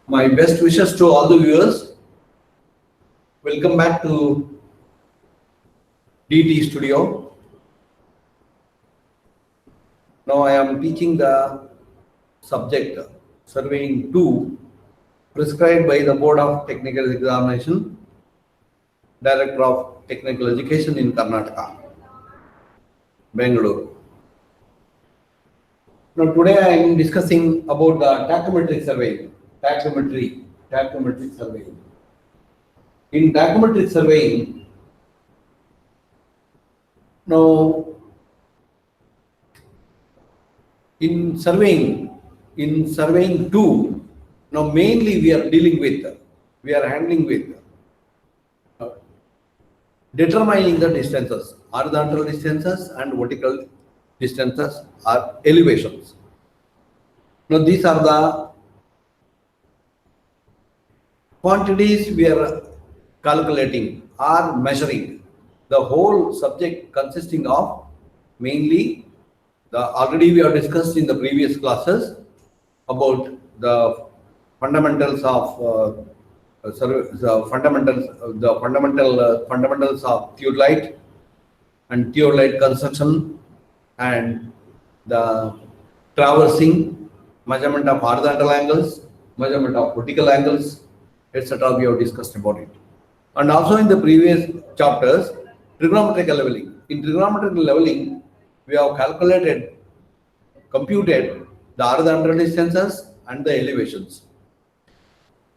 My best wishes to all the viewers. Welcome back to DT Studio. Now I am teaching the subject Surveying 2 prescribed by the Board of Technical Examination, Director of Technical Education in Karnataka, Bangalore. Now today I am discussing about the tacheometric surveying. Tacheometric surveying. In tacheometric surveying, now in surveying 2, now mainly we are handling with determining the distances, horizontal distances and vertical distances or elevations. Now these are the quantities we are calculating or measuring. The whole subject consisting of mainly already we have discussed in the previous classes about the fundamentals of fundamentals of theodolite and theodolite construction and the traversing, measurement of horizontal angles, measurement of vertical angles, etc. We have discussed about it. And also in the previous chapters, trigonometric leveling. In trigonometric leveling, we have computed the horizontal distances and the elevations.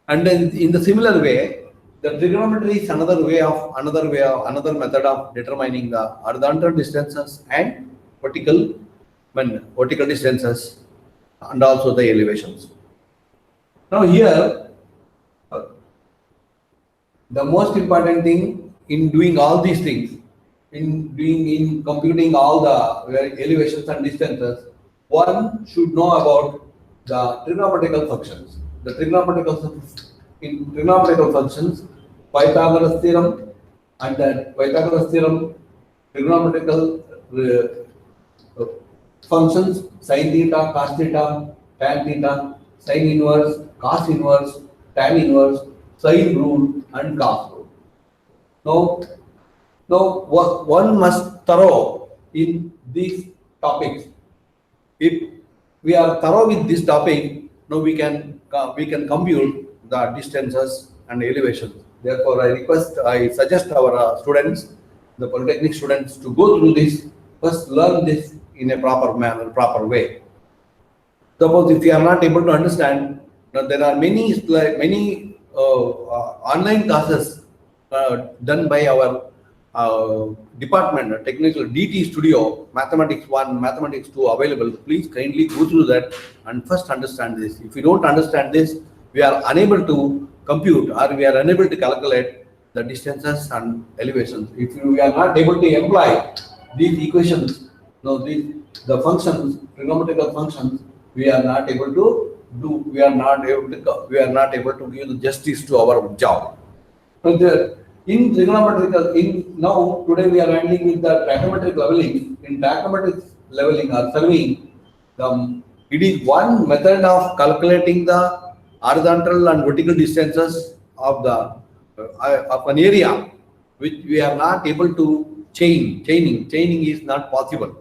And then in the similar way, the trigonometry is another method of determining the horizontal distances and vertical distances and also the elevations. Now here, the most important thing in doing all these things, in computing all the elevations and distances, one should know about the trigonometrical functions. In trigonometrical functions, Pythagoras theorem, and that Pythagoras theorem, trigonometrical functions, sin theta, cos theta, tan theta, sin inverse, cos inverse, tan inverse, sine rule, and cos rule. Now, one must thorough in these topics. If we are thorough with this topic, now we can compute the distances and elevations. Therefore, I suggest our students, the Polytechnic students, to go through this, first learn this in a proper manner, proper way. Suppose if you are not able to understand, now there are many online classes done by our department, technical DT Studio, Mathematics 1, Mathematics 2 available. Please kindly go through that and first understand this. If you don't understand this, we are unable to compute or we are unable to calculate the distances and elevations. If we are not able to apply these equations, the functions, trigonometrical functions, we are not able to give the justice to our job. In trigonometrical, now today we are handling with the tacheometric leveling. In tacheometric leveling or surveying, it is one method of calculating the horizontal and vertical distances of an area which we are not able to chaining is not possible.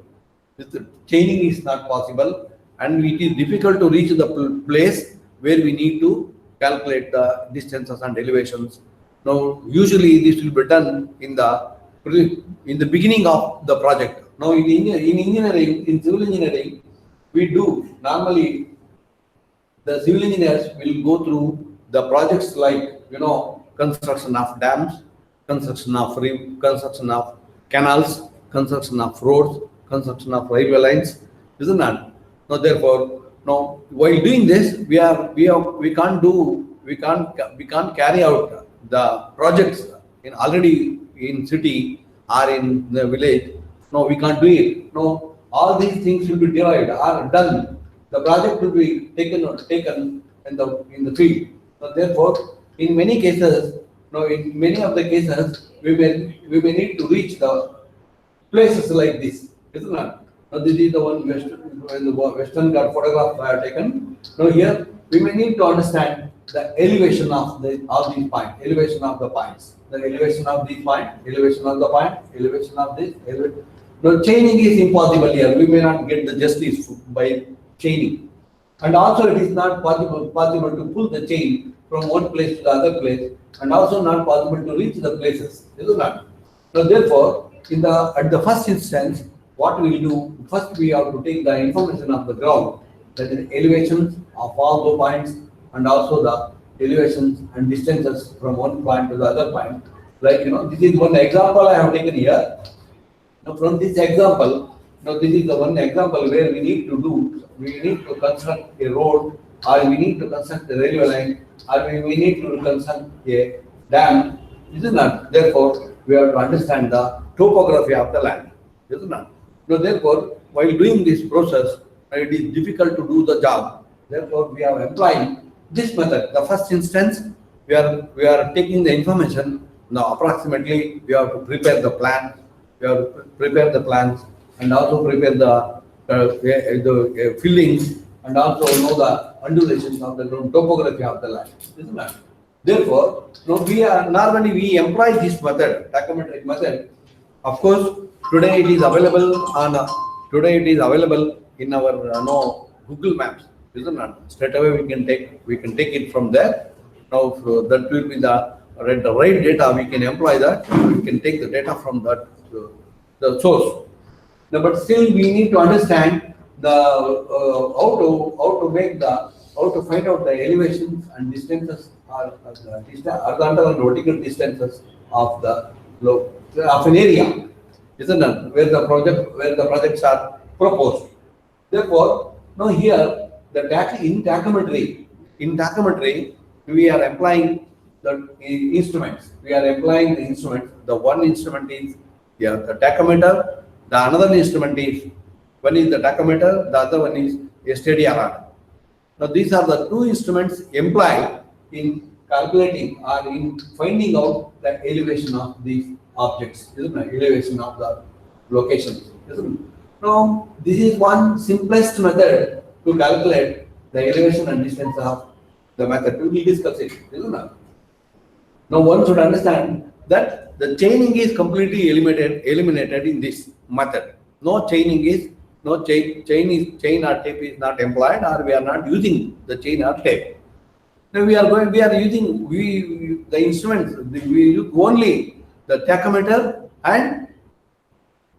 Chaining is not possible, and it is difficult to reach the place where we need to calculate the distances and elevations. Now, usually this will be done in the beginning of the project. Now, in engineering, in civil engineering, we do normally the civil engineers will go through the projects like construction of dams, construction of canals, construction of roads, construction of railway lines, isn't that? Now, therefore, while doing this, we can't carry out the projects already in city or in the village. No, we can't do it. No, all these things will be derived or done. The project will be taken in the field. So therefore, in many cases, in many of the cases, we may need to reach the places like this, isn't it? Now this is the Western Ghat photograph I have taken. Now here we may need to understand the elevation of these points, elevation of the points, the elevation of these points, elevation of the point, elevation of this. No, chaining is impossible here. We may not get the justice by chaining, and also it is not possible to pull the chain from one place to the other place, and also not possible to reach the places. Is it not? So therefore, at the first instance, what we will do, first we have to take the information of the ground, that is elevations of all the points, and also the elevations and distances from one point to the other point. Like, this is one example I have taken here. Now from this example, this is the one example where we need to construct a road, or we need to construct a railway line, or we need to construct a dam. Is it not? Therefore, we have to understand the topography of the land. Is it not? So therefore, while doing this process, it is difficult to do the job. Therefore, we are employing this method. The first instance, we are taking the information. Now, approximately, we have to prepare the plan. We have to prepare the plans, and also prepare the fillings, and also know the undulations of the ground, topography of the land. Isn't it? Therefore, normally we employ this method, tacheometric method. Of course, today it is available in our Google Maps. Isn't it? Straight away we can take it from there. Now that will be the right data. We can employ that. We can take the data from that the source. Now, but still we need to understand the how to find out the elevations and distances, or the horizontal and vertical distances of an area, isn't it? Where the projects are proposed. Therefore, now here in tacheometry we are applying the instruments. We are applying the instruments. The one instrument is the tachometer. The another instrument is, one is the tachometer, the other one is a Stadia rod. Now these are the two instruments employed in calculating or in finding out the elevation of these objects, isn't it? Elevation of the locations, isn't it? Now this is one simplest method to calculate the elevation and distance of the method. We will discuss it, isn't it? Now one should understand that the chaining is completely eliminated in this method. No chain or tape is not employed, or we are not using the chain or tape. Now we are using the instruments. We use only the tachometer and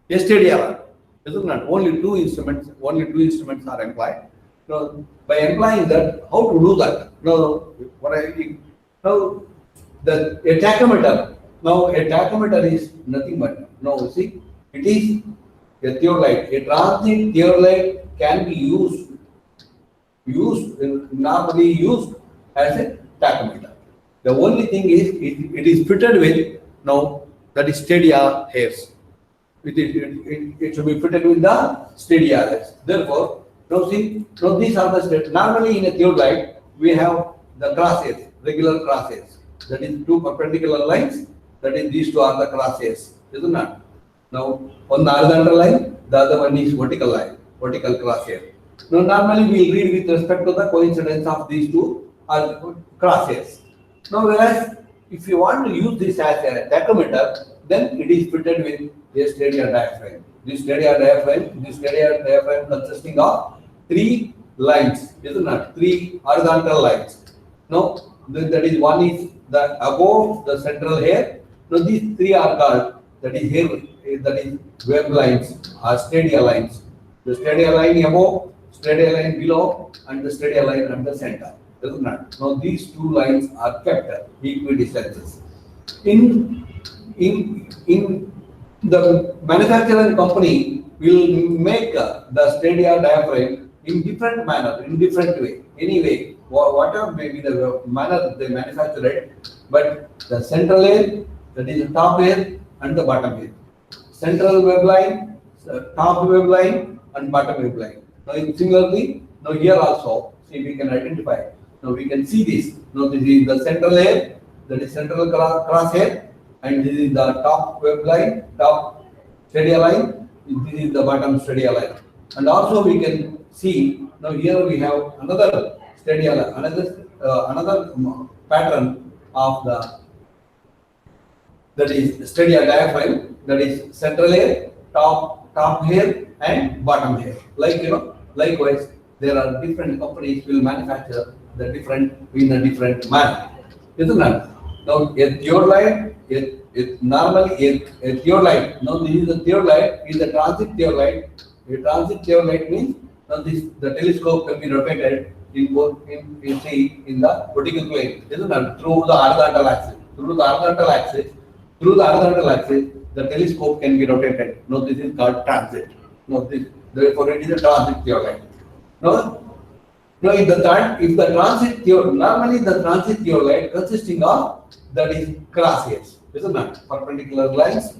a Stadia rod. Isn't it? Only two instruments are employed. So by employing that, how to do that? A tachometer. Now a tachometer is nothing but, it is a theodolite. A transient theodolite can be normally used as a tachometer. The only thing is it is fitted with that is Stadia hairs. It should be fitted with the Stadia hairs. Therefore, these are the steps. Normally in a theodolite we have the crosshairs, regular crosshairs. That is two perpendicular lines. That is, these two are the crosshairs, isn't it? Now, one the horizontal line, the other one is vertical line, vertical crosshair. Now, normally we will read with respect to the coincidence of these two crosshairs. Now, whereas if you want to use this as a tachometer, then it is fitted with a Stadia diaphragm. This Stadia diaphragm consisting of three lines, isn't it? Three horizontal lines. Now, that is, one is the above the central hair. Now these three are called, that is wave lines or Stadia lines. The Stadia line above, Stadia line below, and the Stadia line at the center. Isn't it? Now these two lines are kept at equidistances. In the manufacturer company will make the Stadia diaphragm in different manner, in different way. Anyway, whatever may be the manner they manufacture it, but the central layer, that is the top layer and the bottom layer. Central wave line, top wave line, and bottom wave line. Now, similarly, here also, see, we can identify. Now we can see this. Now this is the central layer, that is central crosshair, and this is the top wave line, top Stadia line. This is the bottom Stadia line. And also we can see, now here we have another Stadia, another pattern of the that is Stadia diaphragm, that is central hair, top hair, and bottom hair. Like likewise, there are different companies will manufacture the different in a different manner. Isn't it? Now a theodolite, normally a theodolite. Now this is a theodolite, is a transit theodolite. A transit theodolite means now the telescope can be rotated in the vertical plane, isn't it? Through the horizontal axis. Through the horizontal axis, the telescope can be rotated. Now this is called transit. Now therefore it is a transit theodolite. Now if the transit theodolite, normally the transit theodolite consisting of that is cross hairs, isn't it? Perpendicular lines.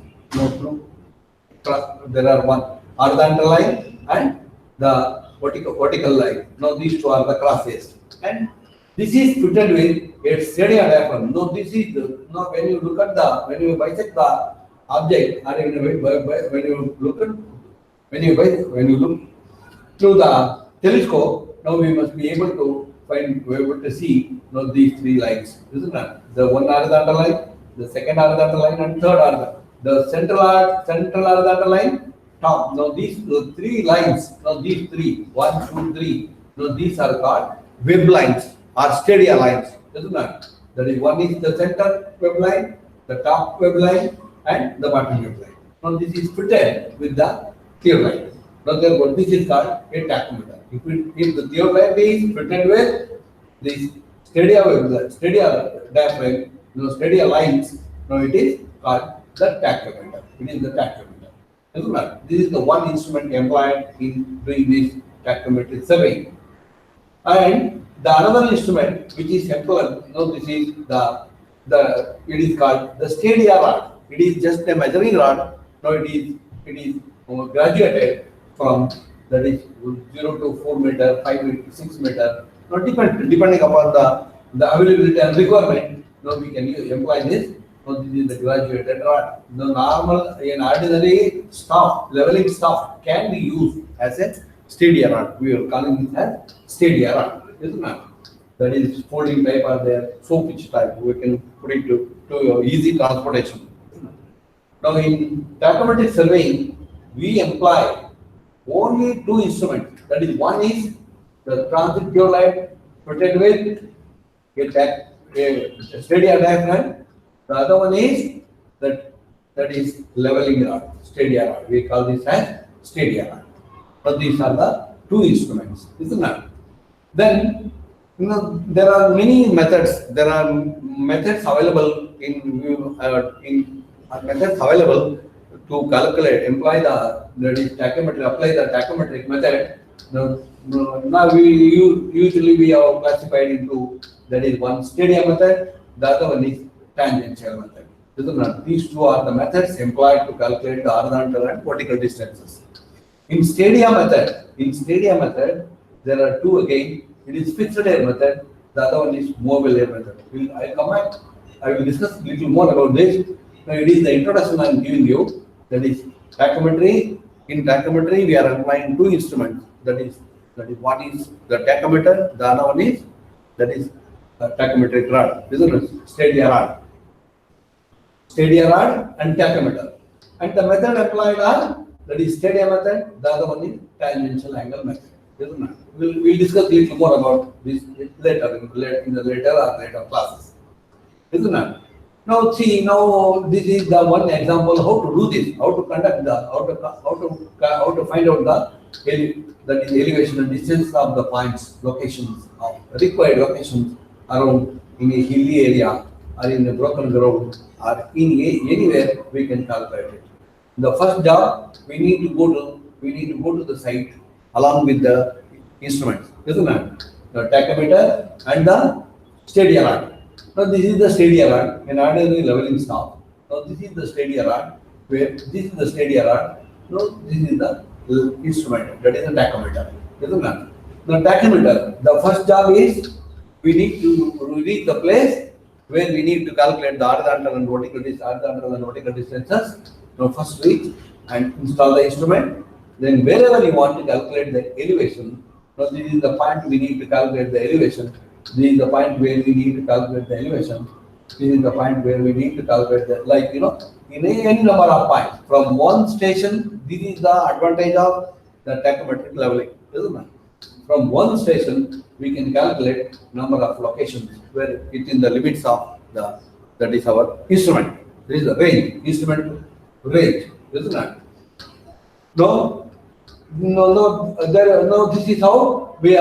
There are one horizontal line and the vertical line. Now these two are the cross hairs, and this is fitted with a Stadia diaphragm. Now this is now when you bisect the object, or when you look through the telescope, now we must be able to see these three lines, isn't it? The one horizontal line, the second horizontal line, and third horizontal. The central horizontal line, top. Now these three lines, now these three, 1, 2, 3. Now these are called web lines or Stadia lines, isn't it? That is, one is the center web line, the top web line, and the bottom web line. Now this is fitted with the theodolite. Now therefore this is called a tachometer. If the theodolite is fitted with this Stadia diaphragm, Stadia lines, now it is called the tachometer. It is the tachometer. Isn't it? This is the one instrument employed in doing this tachometric surveying. And the another instrument which is employed, this is it is called the Stadia rod. It is just a measuring rod. Now it is graduated from that is 0 to 4 meter, 5 to 6 meter. Now depending upon the availability and requirement, now we can employ this. Now this is the graduated rod. The normal and ordinary leveling staff can be used as a Stadia rod. We are calling this as Stadia rod, isn't it? That is folding type or there, so pitch type. We can put it to your easy transportation. Now in tachometric surveying, we employ only two instruments. That is, one is the transit theodolite fitted with a Stadia diaphragm. The other one is that is leveling rod, Stadia rod. We call this as Stadia rod. But these are the two instruments, isn't it? Then there are many methods. There are methods available to calculate, apply the tachometric method. Now we usually have classified into that is one Stadia method, the other one is tangential method. These two are the methods employed to calculate the horizontal and vertical distances. In Stadia method, there are two again. It is fixed air method. The other one is mobile air method. I will discuss a little more about this. Now it is the introduction I am giving you. That is tachometry. In tachometry, we are applying two instruments. That is one is the tachometer. The other one is that is the tachometric rod. Isn't it? Stadia rod and tachometer. And the method applied are that is Stadia method. The other one is tangential angle method. Isn't it? We'll discuss a little more about this later in the later classes. Isn't it? Now see, this is the one example how to do this, how to conduct how to find out that is elevation and distance of the points, required locations around in a hilly area or in a broken ground or anywhere we can calculate it. The first job we need to go to the site along with the instruments, isn't it? The tachometer and the Stadia rod. Now this is the Stadia rod, an ordinary leveling staff. Now this is the Stadia rod, this is the Stadia rod. Now this is the instrument, that is the tachometer, isn't it? The tachometer, the first job is we need to reach the place where we need to calculate the horizontal and vertical distances. Now first reach and install the instrument. Then wherever you want to calculate the elevation, Now this is the point we need to calculate the elevation. This is the point where we need to calculate the elevation. This is the point where we need to calculate the, like, in any number of points. From one station, this is the advantage of the tacheometric leveling, isn't it? From one station, we can calculate number of locations where within the limits of that is our instrument. This is the range, instrument range, isn't it? No, this is how we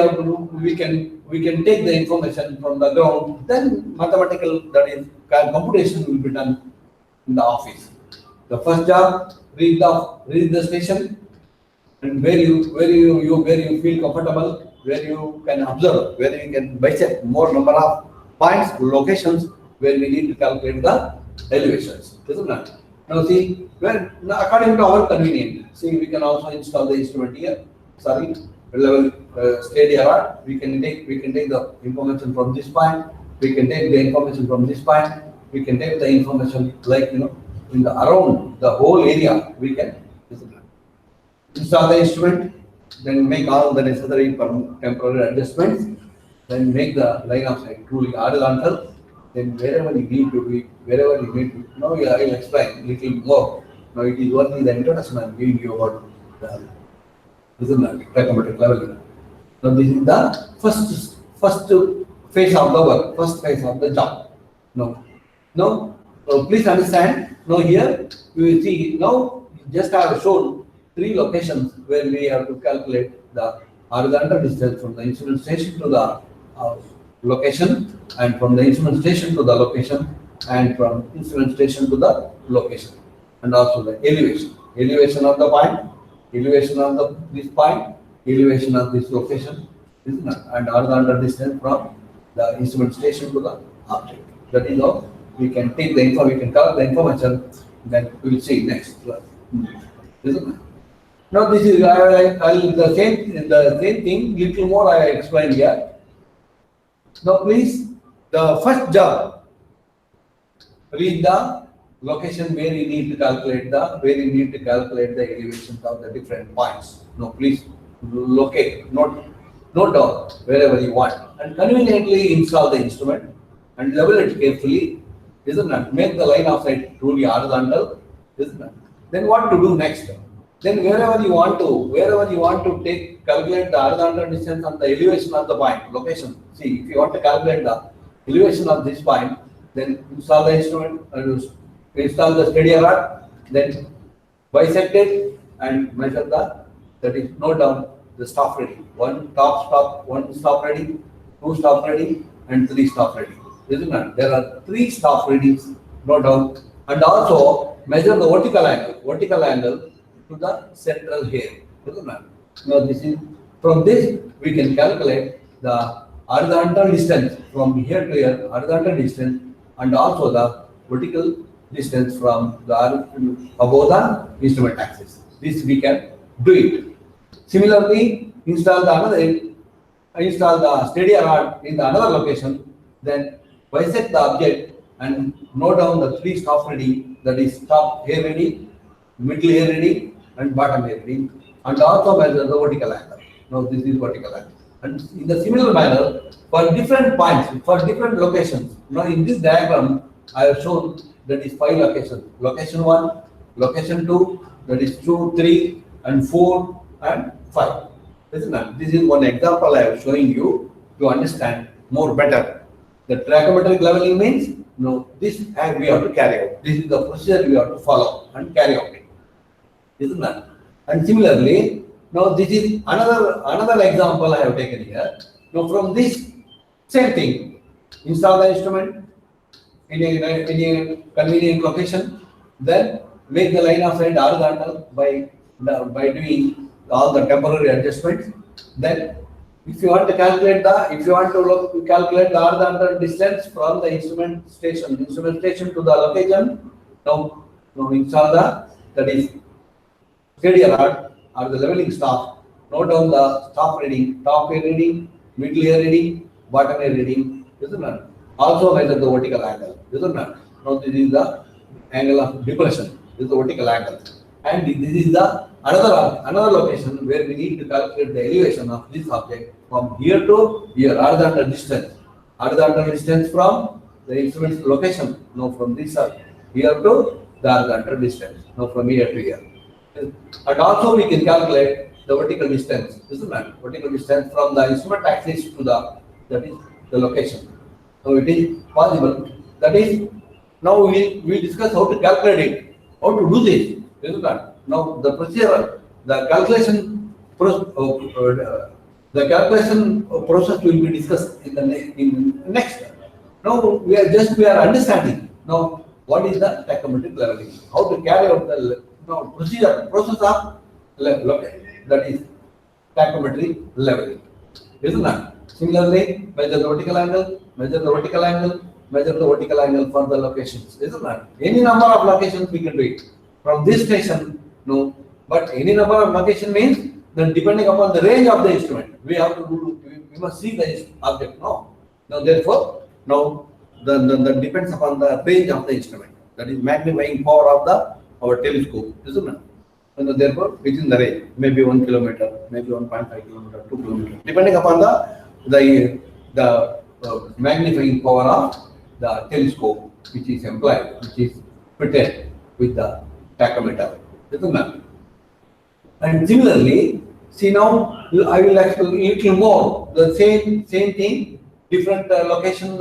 can take the information from the ground. Then mathematical, that is computation, will be done in the office. The first job, read the station, and where you feel comfortable, where you can observe, where you can bisect more number of points, locations where we need to calculate the elevations, isn't it? Now see, now according to our convenience, see, we can also install the instrument here. Sorry, level Stadia rod. We can take the information from this point. We can take the information from this point. We can take the information, like, in the around the whole area. We can install the instrument, then make all the necessary temporary adjustments, then make the line of sight truly horizontal. Then wherever you need to, now I will explain little more. Now it is only the introduction I am giving you about the tacheometric leveling. Now this is the first phase of the work, first phase of the job. Now, please understand. Now here you will see, now just I have shown 3 locations where we have to calculate the horizontal distance from the instrument station to the location, and from the instrument station to the location, and from instrument station to the location, and also the elevation of the point, elevation of this point, elevation of this location, and horizontal distance from the instrument station to the object. That is how we can take the info, we can collect the information. Then we will see next. Isn't it? Now this is the same thing. Little more I explained here. Now please, the first job, read the location where you need to calculate the elevations of the different points. Now please locate, note down wherever you want, and conveniently install the instrument and level it carefully, isn't it? Make the line of sight truly horizontal, isn't it? Then what to do next? Then wherever you want to calculate the horizontal distance and the elevation of the point, location. See, if you want to calculate the elevation of this point, then install the instrument, install the Stadia rod, then bisect it and measure that is, note down the stop reading. 1 stop reading, 2 stop reading, and 3 stop reading. Isn't it? There are 3 stop readings, note down, and also measure the vertical angle to the central hair. Now this is, from this we can calculate the horizontal distance from here to here, horizontal distance, and also the vertical distance from the above the instrument axis. This we can do it. Similarly, install the Stadia rod in the another location, then bisect the object and note down the 3 stop reading, that is top hair reading, middle hair reading, and bottom hair reading, and also measure the vertical angle. Now this is vertical angle. And in the similar manner, for different points, for different locations. Now in this diagram, I have shown that is 5 locations. Location 1, location 2, that is 2, 3, and 4, and 5. Isn't it? This is one example I am showing you to understand more better. The tacheometric leveling means, this we have to carry out. This is the procedure we have to follow and carry out. Isn't it? And similarly, now this is another example I have taken here. Now from this same thing, install the instrument in a convenient location, then make the line of sight horizontal by doing all the temporary adjustments. Then if you want to calculate the horizontal distance from the instrument station to the location, now install that is Stadia rod or the leveling staff. Note down the stop reading, top hair reading, middle hair reading, bottom hair reading, isn't it? Also measure the vertical angle, isn't it? Now this is the angle of depression, this is the vertical angle, and this is the another location where we need to calculate the elevation of this object from here to here, horizontal distance. Horizontal distance from the instrument's location, no, from this here to the horizontal distance, no, from here to here. And also we can calculate the vertical distance, isn't it? Vertical distance from the instrument axis to that is the location. So it is possible. That is, now we discuss how to calculate it, how to do this, isn't it? Now the procedure, the calculation process will be discussed in the next. Now we are understanding now what is the tacheometric leveling, how to carry out the process of that is tacheometric leveling, isn't it? Similarly, measure the vertical angle, measure the vertical angle, measure the vertical angle for the locations, isn't it? Any number of locations we can do it. From this station, no, but any number of location means then depending upon the range of the instrument, we have to do, we must see the object, no. Now therefore, now the depends upon the range of the instrument, that is magnifying power of our telescope, isn't it? And therefore, within the range, maybe 1 kilometer, maybe 1.5 kilometer, 2 kilometers, depending upon the magnifying power of the telescope, which is employed, which is fitted with the tachometer, isn't it? And similarly, see now I will explain a little more the same thing. Different location,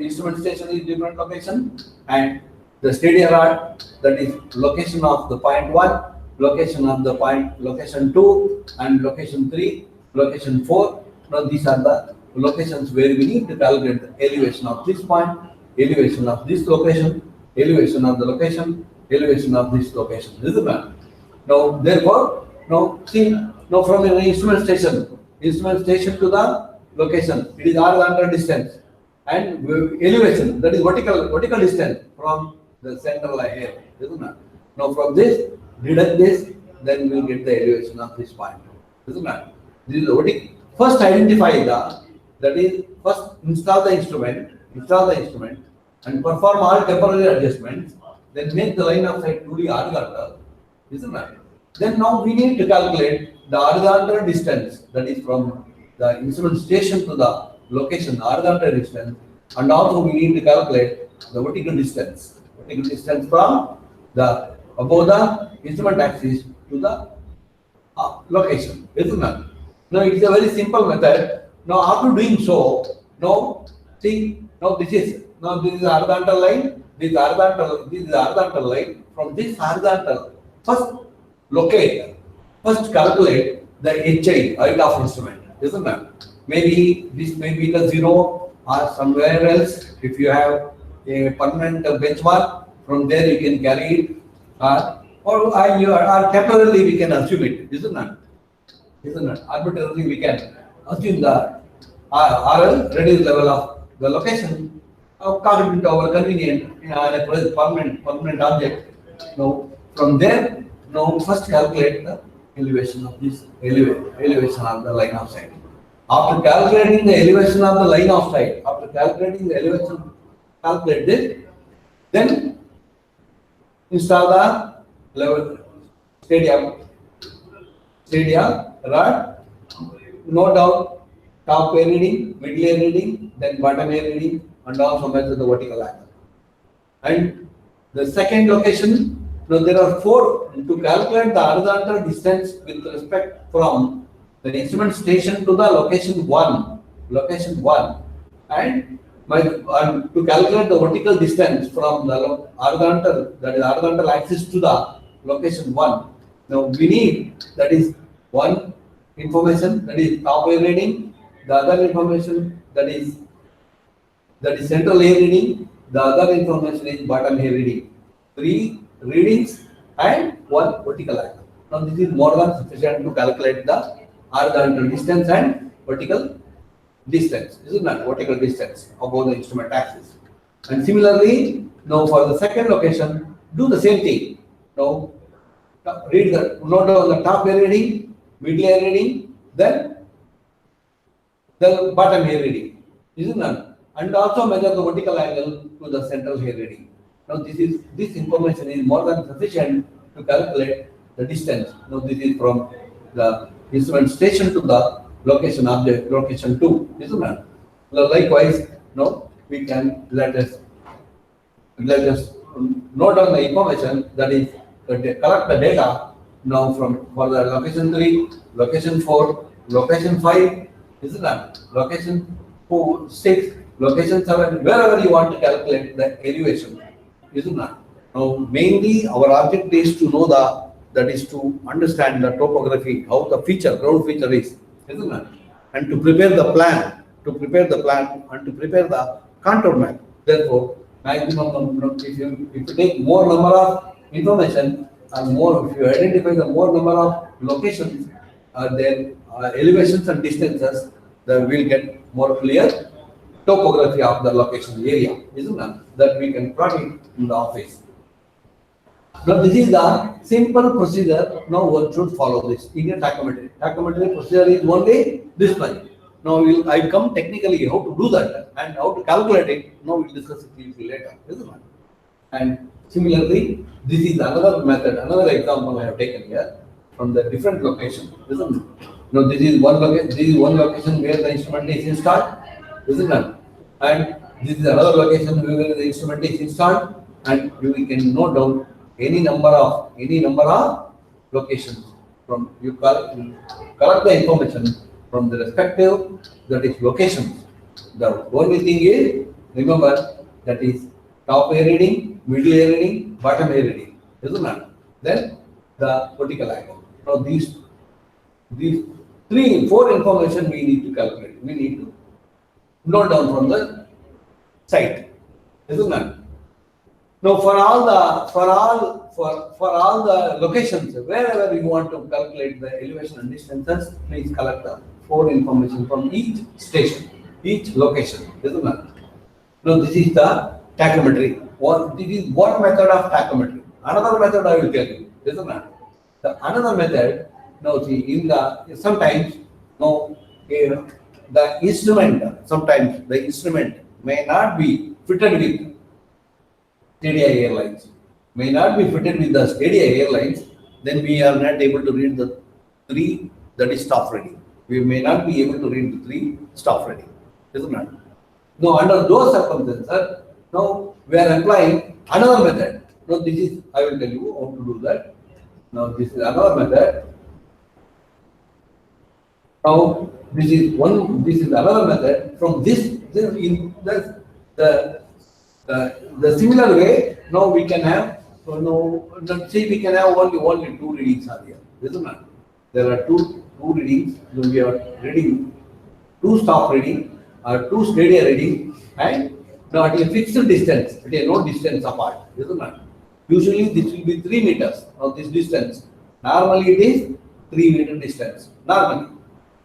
instrument station is different location, and the Stadia rod, that is location of the point 1, location of the point, location 2, and location 3, location 4. Now these are the locations where we need to calculate the elevation of this point, elevation of this location, elevation of the location, elevation of this location. Isn't it? Now therefore, now see, now from an instrument station to the location, it is horizontal distance, and elevation, that is vertical distance from the central line here, isn't it? Now from this, deduct this, then we will get the elevation of this point, isn't it? This is the vertical. First identify first install the instrument, and perform all temporary adjustments, then make the line of sight truly horizontal, isn't it? Then now we need to calculate the horizontal distance, that is from the instrument station to the location, horizontal distance, and also we need to calculate the vertical distance from the above the instrument axis to the location, isn't it? Now it is a very simple method. Now after doing so, now see, now this is horizontal line, this is horizontal line. From this horizontal, first calculate the HI, height of instrument, isn't it? Maybe this may be the 0 or somewhere else. If you have a permanent benchmark, from there you can carry it, or temporarily we can assume it, isn't it? Arbitrarily we can assume the RL, radius level of the location, according to our convenient a permanent object. Now from there, now first calculate the elevation of this elevation of the line of sight. After calculating the elevation of the line of sight, calculate this, then install the level Stadia rod, note down top air reading, middle air reading, then bottom air reading, and also measure the vertical angle. And the second location, now there are 4 to calculate the horizontal distance with respect from the instrument station to the location 1, and to calculate the vertical distance from the horizontal axis to the location 1. Now we need, that is one information, that is top air reading, the other information that is central air reading, the other information is bottom air reading. 3 readings and 1 vertical angle. Now this is more than sufficient to calculate the horizontal distance and vertical distance, isn't it? Vertical distance above the instrument axis. And similarly, now for the second location, do the same thing. Now note down the top air reading, middle air reading, then the bottom air reading, isn't it? And also measure the vertical angle to the central air reading. Now this information is more than sufficient to calculate the distance. Now this is from the instrument station to the location object, location 2, isn't it? So likewise, now we can let us note down the information, that is collect the data now from for the location 3, location 4, location 5, isn't that? Location 4, 6, location 7, wherever you want to calculate the elevation, isn't that? Now mainly our object is to know that is to understand the topography, how the ground feature is, isn't it? And to prepare the plan, and to prepare the contour map. Therefore, maximum, if you take more number of information and more, if you identify the more number of locations, then elevations and distances, then we'll get more clear topography of the location area, isn't it? That we can plot it in the office. Now this is the simple procedure. Now one should follow this in a tacheometry. Tacheometry procedure is only this one. Now I come technically how to do that and how to calculate it. Now we'll discuss it later, isn't it? And similarly, this is another method, another example I have taken here from the different location, isn't it? Now this is one location where the instrument is installed, isn't it? And this is another location where the instrument is installed, and we can note down any number of locations from you collect the information from the respective, that is, locations. The only thing is, remember, that is top air reading, middle air reading, bottom air reading, isn't it? Then the vertical angle. Now these 4 information we need to calculate. We need to note down from the site, isn't it? Now for all the locations, wherever you want to calculate the elevation and distances, please collect the 4 information from each station, each location, isn't it? Now this is the tacheometry. This is one method of tacheometry. Another method I will tell you, isn't it? The another method, now see, sometimes the instrument may not be fitted with Stadia Airlines. May not be fitted with the Stadia Airlines, then we are not able to read the 3, that is stop reading. We may not be able to read the 3 stop reading, isn't it? Now under those circumstances, now we are employing another method. Now this is, I will tell you how to do that. Now this is another method. Now this is another method. From this in the similar way, now we can have, we can have only 2 readings are here, isn't it? There are two readings. We are reading 2 stop reading or 2 Stadia reading, and now at a fixed distance, at a no distance apart, isn't it? Usually this will be 3 meters. Now this distance, normally it is 3 meter distance, normally,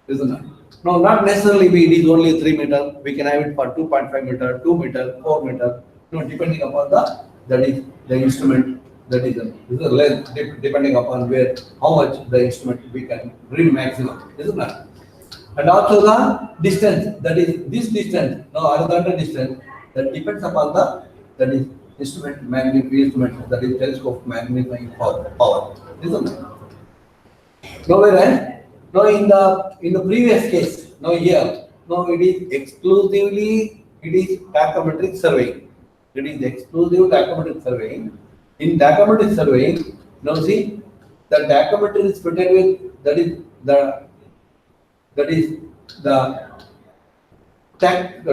isn't it? No, not necessarily it is only 3 meter. We can have it for 2.5 meter, 2 meter, 4 meter. Depending upon the instrument, that is the length, depending upon how much the instrument we can read maximum, isn't it? And also the distance, that is this distance, horizontal distance, that depends upon that is instrument that is telescope magnifying power, isn't it? Now whereas, in the previous case, it is exclusively tacheometric surveying. It is exclusive tacheometric surveying. In tacheometric surveying, now see, the tacheometry is fitted with, that is the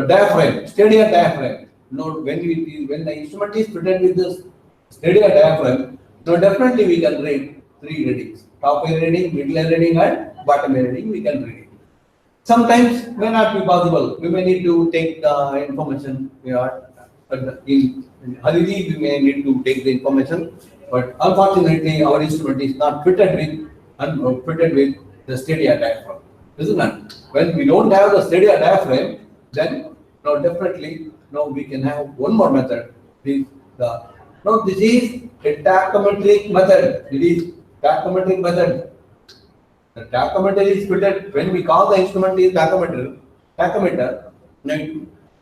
diaphragm, Stadia diaphragm. Now when the instrument is fitted with this Stadia diaphragm, now definitely we can read 3 readings: top air reading, middle air reading, and bottom air reading. We can read it. Sometimes may not be possible. We may need to take the information. In hurry, we may need to take the information, but unfortunately, our instrument is not fitted with the Stadia diaphragm, isn't it? When we don't have the Stadia diaphragm, then definitely we can have one more method. This is a tacheometric method. It is tacheometric method. The tachometer is fitted when we call the instrument is tachometer.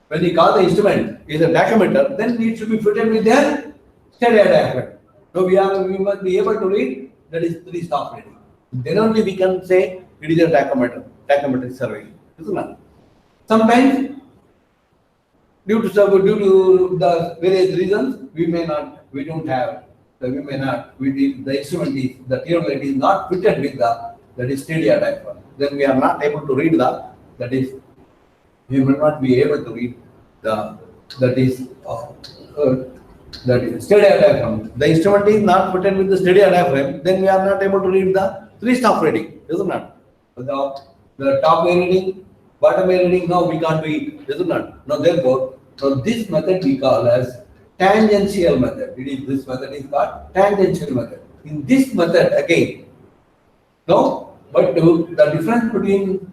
When we call the instrument is a tachometer, then it should be fitted with their Stadia diaphragm. So we must be able to read that is 3 staff reading. Then only we can say it is a tachometric surveying. Isn't it? Sometimes due to the various reasons, we may not, we don't have, we may not, the instrument is, the theodolite is not fitted with the, that is Stadia diaphragm. Then we are not able to read the, that is, we will not be able to read the, that is Stadia diaphragm. The instrument is not fitted with the Stadia diaphragm, then we are not able to read the 3 staff reading, isn't it? The top way reading, bottom way reading, now we can't do it, isn't it? Now therefore, so this method we call as tangential method. This method is called tangential method. In this method again, no, but the difference between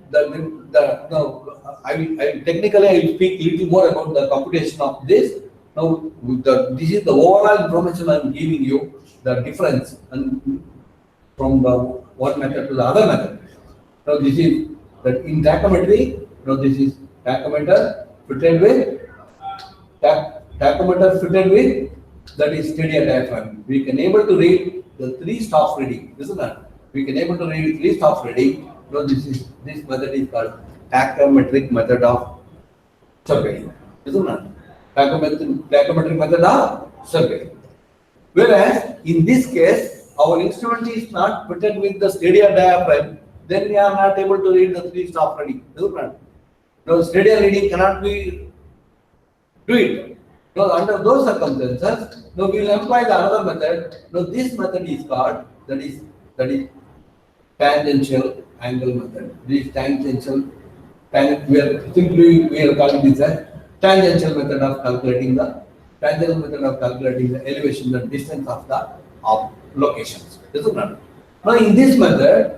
technically I will speak a little more about the computation of this. Now, this is the overall information I am giving you, the difference and from the one method to the other method. Now, this is that in tachometry. Now, this is tachometer fitted with that is Stadia diaphragm. We can able to read the 3 staff reading, isn't it? We can able to read 3 staff reading. Now, this method is called tachometric method of surveying, isn't it? Tachometric method of surveying. Whereas in this case, our instrument is not fitted with the Stadia diaphragm, then we are not able to read the 3 staff reading, isn't it? Now, Stadia reading cannot be do it. Now, under those circumstances, now we will employ the another method. Now, this method is called that is tangential angle method. This tangential, we are calling this as tangential method of calculating the elevation and distance of the locations. Isn't it? Now, in this method,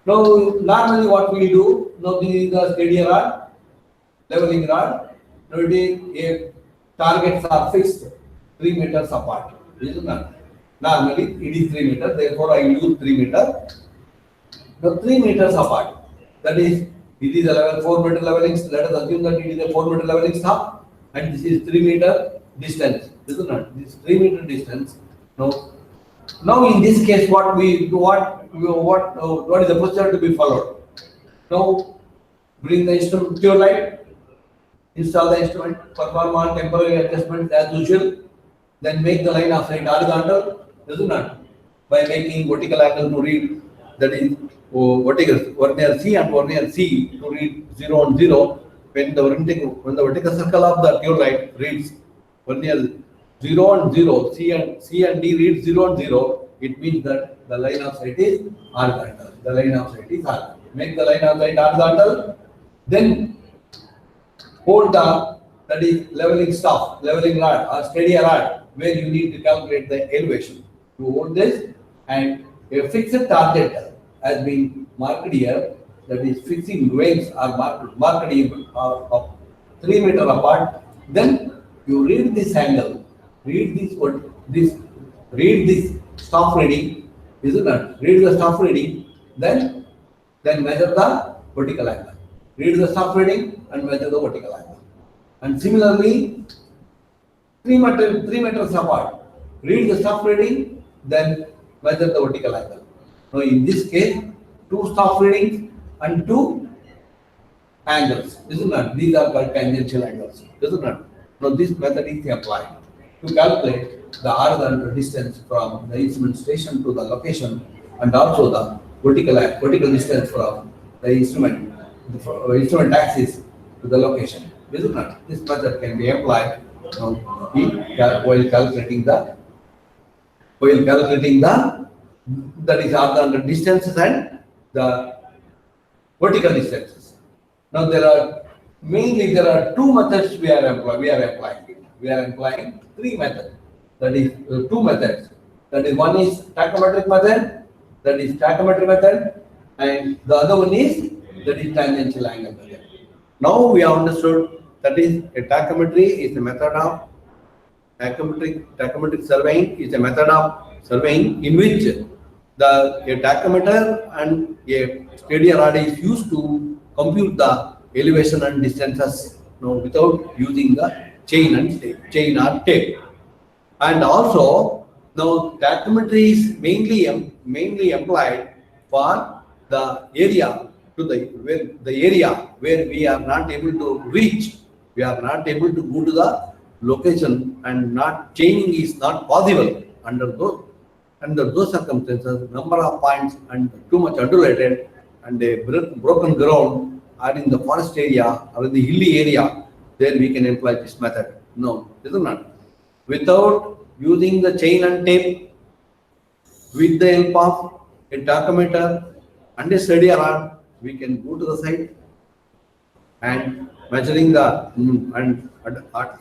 now normally what we do, now this is the Stadia rod, leveling rod. Now it is targets are fixed 3 meters apart. Isn't it? Normally it is 3 meters, therefore I use 3 meters. Now 3 meters apart. That is, it is a 4 meter leveling. Let us assume that it is a 4 meter leveling staff, and this is 3 meter distance. Isn't it? This 3 meter distance. Now in this case, what is the procedure to be followed? Now bring the instrument to your light. Install the instrument, perform all temporary adjustments as usual, then make the line of sight horizontal, isn't it? By making vertical angle to read, that is vernier C and vernier C to read 0 and 0. When the vertical circle of the theodolite reads vernier 0 and 0, C and D reads 0 and 0, it means that the line of sight is horizontal. The line of sight is horizontal. Make the line of sight horizontal, then hold that is leveling rod or Stadia rod, where you need to calculate the elevation. You hold this, and a fixed target has been marked here, that is fixing waves are marked of 3 meters apart. Then you read this angle, read this staff reading, isn't it? Read the staff reading, then measure the vertical angle. Read the staff reading and measure the vertical angle. And similarly, 3 meters apart, read the staff reading, then measure the vertical angle. Now in this case, 2 staff readings and 2 angles, isn't it? These are called tangential angles, isn't it? Now this method is applied to calculate the horizontal distance from the instrument station to the location, and also the vertical distance from the instrument axis to the location. Isn't it? This method can be applied while calculating the that is horizontal distances and the vertical distances. Now there are 2 methods we are applying. We are employing 3 methods. That is 2 methods. That is, one is tachometric method, and the other one is tangential angle method. Now we have understood that is a tachometry is a method of tachometric surveying is a method of surveying in which a tachometer and a Stadia rod is used to compute the elevation and distances without using the chain or tape. And also Now, tachometry is mainly employed for the area where we are not able to reach. We are not able to go to the location, and not chaining is not possible under those circumstances. Number of points and too much undulated and a broken ground, or in the forest area or in the hilly area, there we can employ this method. No, this is not. Without using the chain and tape, with the help of a tachometer and a Stadia rod, we can go to the site and measuring and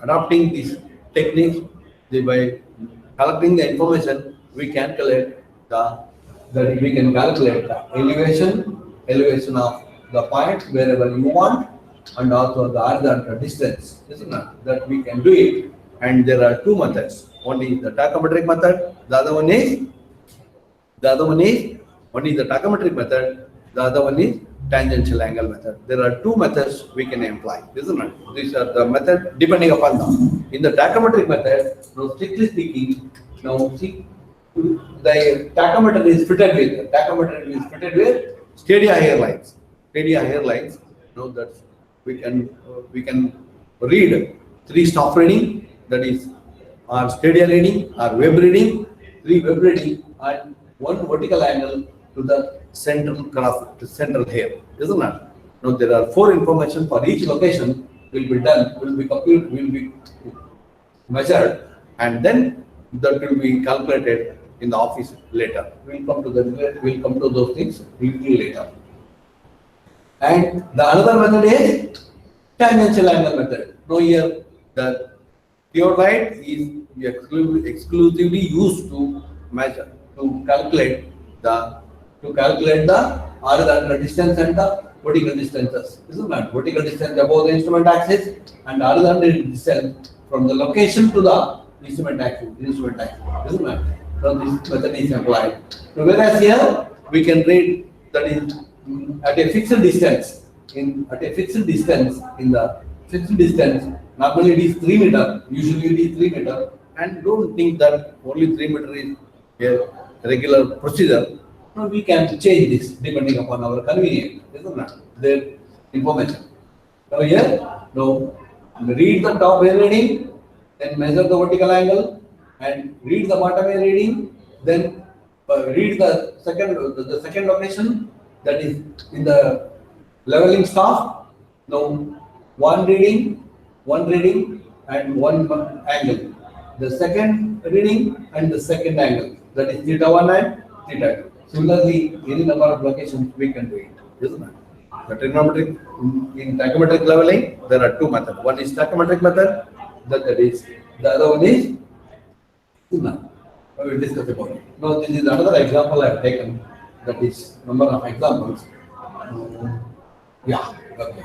adopting these techniques. By collecting the information, we calculate the elevation of the point wherever you want, and also the horizontal distance, isn't it? That we can do it. And there are two methods. One is the tachometric method. The other one is one is the tachometric method. The other one is tangential angle method. There are two methods we can employ, isn't it? These are the method depending upon them. In the tachometric method, now strictly speaking, now see, the tachometer is fitted with Stadia hairlines. Now that we can read 3 stop reading, that is, or Stadia reading or web reading, 3 web reading, and 1 vertical angle to the central hair, isn't it? Now there are 4 information for each location will be measured, and then that will be calculated in the office later. We'll come to those things little later. And the another method is tangential angle method. Now here the theodolite is exclusively used to measure, to calculate the horizontal distance and the vertical distances. Isn't that? Vertical distance above the instrument axis and horizontal distance from the location to the instrument axis. Isn't that? So this method is applied. So whereas here we can read that is at a fixed distance. Normally it is 3 meter. Usually it is 3 meter. And don't think that only 3 meter is a regular procedure. No, we can change this depending upon our convenience. Isn't that? The information. So here, now read the top hair reading, then measure the vertical angle, and read the bottom hair reading, then read the second location, that is in the leveling staff. Now one reading and one angle. The second reading and the second angle, that is theta 1 and theta 2. Similarly, any number of locations we can do it, isn't it? The trigonometric, in tachometric leveling, there are 2 methods. One is tachometric method, the other one is Una. We will discuss about it. Now, this is another example I have taken. That is number of examples. Okay.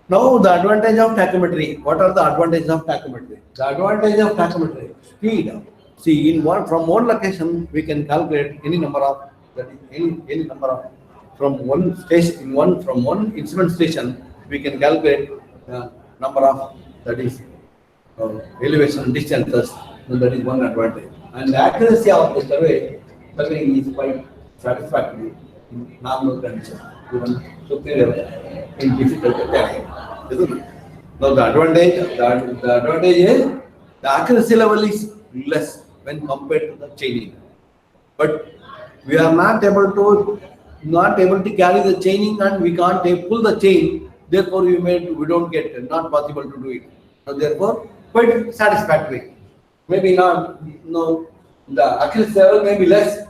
Now, the advantage of tachometry. What are the advantages of tachometry? The advantage of tachometry: speed. See, from one location we can calculate any number of from one instrument station we can calculate number of elevation distances. So that is one advantage. And the accuracy of the surveying is quite satisfactory in normal conditions, even superior in difficult terrain, isn't it? Now the advantage is the accuracy level is less when compared to the chaining, but we are not able to carry the chaining, and we can't pull the chain. Therefore, we don't get, not possible to do it. So therefore, quite satisfactory. Maybe not, the accuracy level may be less,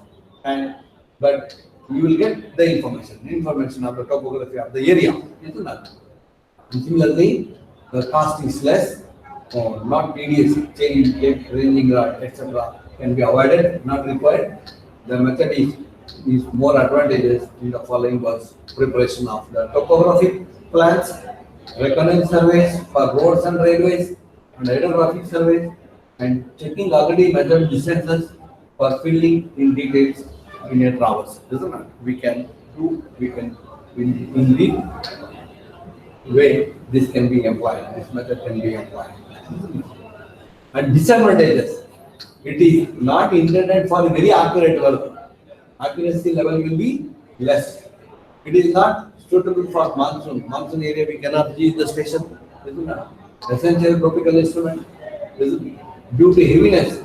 but you will get the information of the topography of the area, isn't it? And similarly, the cost is less, or not tedious, chain, ranging rod, etc. can be avoided, not required. The method is more advantageous in the following was preparation of the topographic plans, reconnaissance surveys for roads and railways, and hydrographic surveys, and checking already measured distances for filling in details in a traverse. Isn't it? We can in the way this method can be employed. And disadvantages. It is not intended for very accurate work. Accuracy level will be less. It is not suitable for monsoon. Monsoon area we cannot reach the station. Isn't it? Essential tropical instrument. Due to heaviness,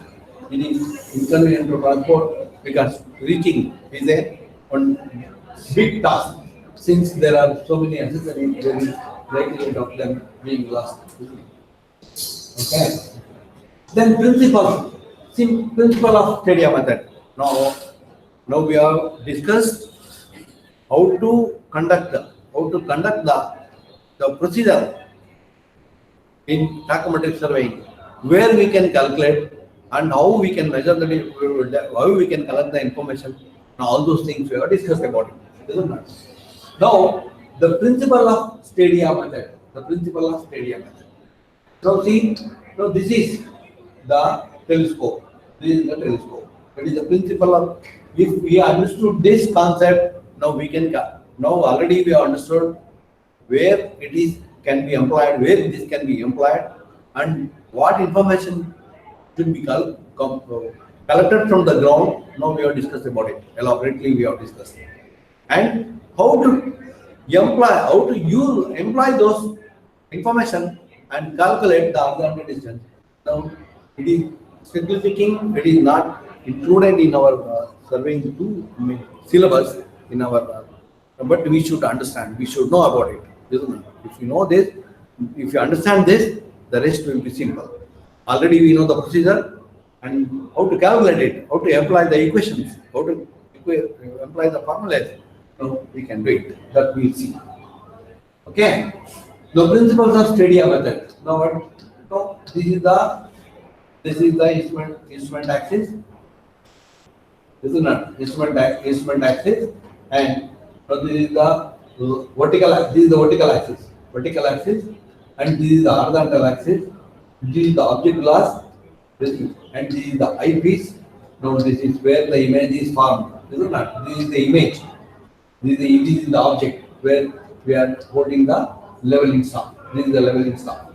it is inconvenient to transport because reaching is a one big task. Since there are so many accessories, there is likelihood of them being lost. Okay. Then principle of Stadia method. Now we have discussed how to conduct the procedure in tacheometric surveying, where we can calculate and how we can measure how we can collect the information. Now all those things we have discussed about it, isn't it? Now the principle of Stadia method. Now see, now this is the telescope. This is the telescope. That is the principle of. If we understood this concept, now already we have understood where it is can be employed, where this can be employed, and what information should be collected from the ground. Now we have discussed about it elaborately. We have discussed, and how to employ those information and calculate the horizontal distance. Now it is strictly speaking, it is not included in our surveying syllabus in our, but we should understand. We should know about it. If you know this, if you understand this, the rest will be simple. Already we know the procedure and how to calculate it, how to apply the equations, how to apply the formulas. So we can do it. That we will see. Okay. The principles of Stadia method. Now what? So this is the instrument axis. This is not instrument axis, and so this is the vertical axis. This is the vertical axis, and this is the horizontal axis. This is the object glass, and this is the eyepiece. Now this is where the image is formed. This is not. This is the image. This is the object where we are holding the leveling staff. This is the leveling staff.